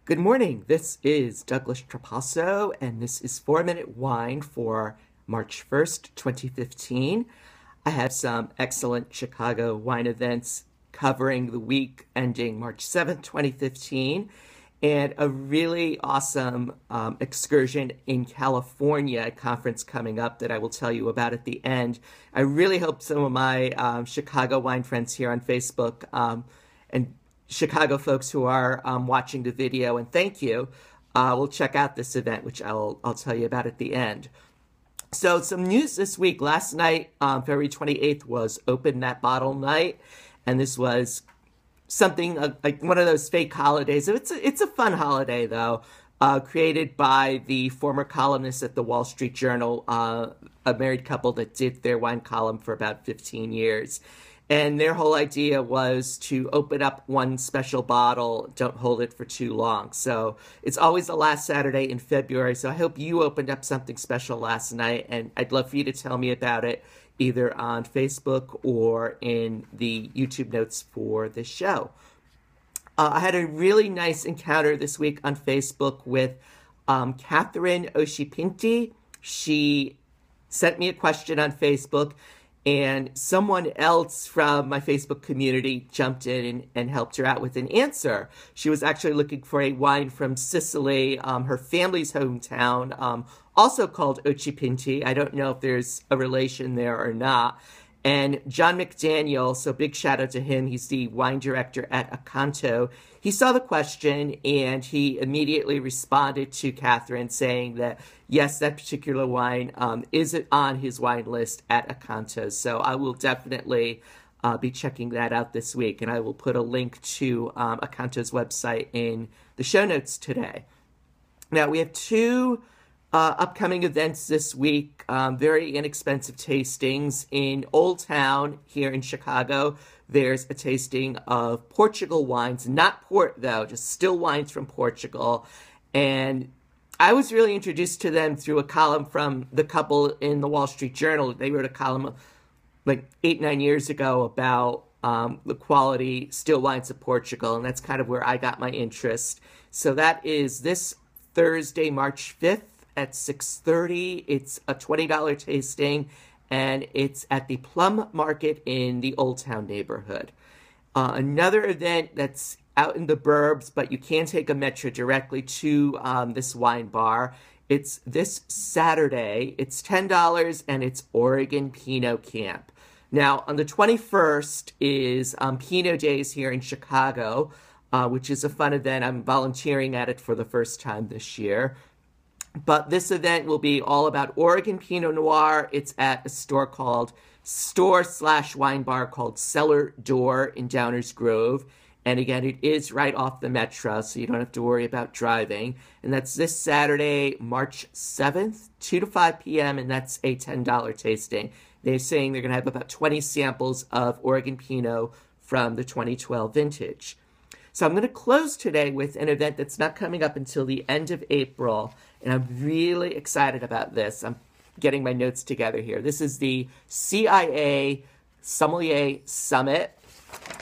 Good morning. This is Douglas Trapasso, and this is 4-Minute Wine for March 1st, 2015. I have some excellent Chicago wine events covering the week ending March 7th, 2015, and a really awesome excursion in California conference coming up that I will tell you about at the end. I really hope some of my Chicago wine friends here on Facebook and Chicago folks who are watching the video, and thank you, will check out this event, which I'll tell you about at the end. So some news this week. Last night, February 28th, was Open That Bottle night, and this was something like one of those fake holidays. It's a fun holiday, though, created by the former columnists at the Wall Street Journal, a married couple that did their wine column for about 15 years. And their whole idea was to open up one special bottle, don't hold it for too long. So it's always the last Saturday in February. So I hope you opened up something special last night, and I'd love for you to tell me about it either on Facebook or in the YouTube notes for this show. I had a really nice encounter this week on Facebook with Arianna Occhipinti. She sent me a question on Facebook, and someone else from my Facebook community jumped in and helped her out with an answer. She was actually looking for a wine from Sicily, her family's hometown, also called Occhipinti. I don't know if there's a relation there or not. And John McDaniel, so big shout out to him. He's the wine director at Acanto. He saw the question and he immediately responded to Catherine saying that, yes, that particular wine is on his wine list at Acanto. So I will definitely be checking that out this week. And I will put a link to Acanto's website in the show notes today. Now, we have two upcoming events this week, very inexpensive tastings. In Old Town here in Chicago, there's a tasting of Portugal wines, not port though, just still wines from Portugal. And I was really introduced to them through a column from the couple in the Wall Street Journal. They wrote a column like 8-9 years ago about the quality still wines of Portugal, and that's kind of where I got my interest. So that is this Thursday, March 5th. At 6:30, it's a $20 tasting, and it's at the Plum Market in the Old Town neighborhood. Another event that's out in the burbs, but you can take a metro directly to this wine bar. It's this Saturday. It's $10, and it's Oregon Pinot Camp. Now, on the 21st is Pinot Days here in Chicago, which is a fun event. I'm volunteering at it for the first time this year. But this event will be all about Oregon Pinot Noir. It's at a store/wine bar called Cellar in Downers Grove. And again, it is right off the Metro, so you don't have to worry about driving. And that's this Saturday, March 7th, 2 to 5 p.m., and that's a $10 tasting. They're saying they're going to have about 20 samples of Oregon Pinot from the 2012 vintage. So I'm going to close today with an event that's not coming up until the end of April, and I'm really excited about this. I'm getting my notes together here. This is the CIA Sommelier Summit.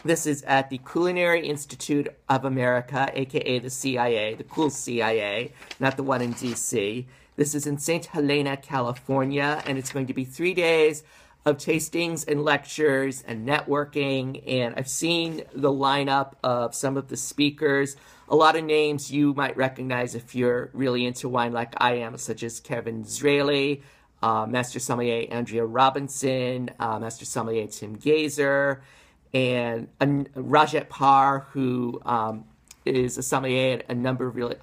This is at the Culinary Institute of America, aka the CIA, the cool CIA, not the one in DC. This is in St. Helena, California, and it's going to be 3 days of tastings and lectures and networking, and I've seen the lineup of some of the speakers. A lot of names you might recognize if you're really into wine like I am, such as Kevin Zraly, Master Sommelier Andrea Robinson, Master Sommelier Tim Gazer, and Rajat Par, who is a sommelier at a number of really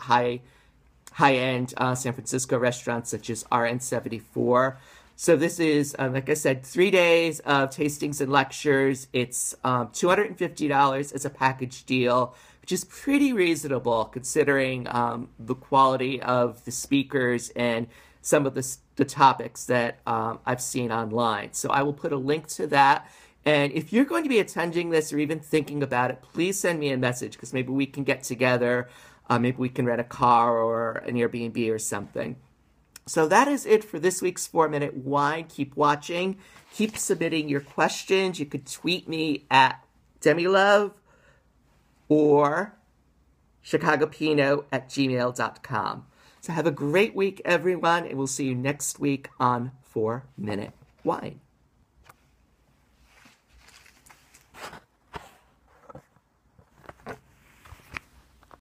high-end San Francisco restaurants such as RN74. So this is, like I said, 3 days of tastings and lectures. It's $250 as a package deal, which is pretty reasonable considering the quality of the speakers and some of the topics that I've seen online. So I will put a link to that. And if you're going to be attending this or even thinking about it, please send me a message because maybe we can get together. Maybe we can rent a car or an Airbnb or something. So that is it for this week's 4-Minute Wine. Keep watching. Keep submitting your questions. You could tweet me at Demilove or chicagopinot@gmail.com. So have a great week, everyone, and we'll see you next week on 4 Minute Wine.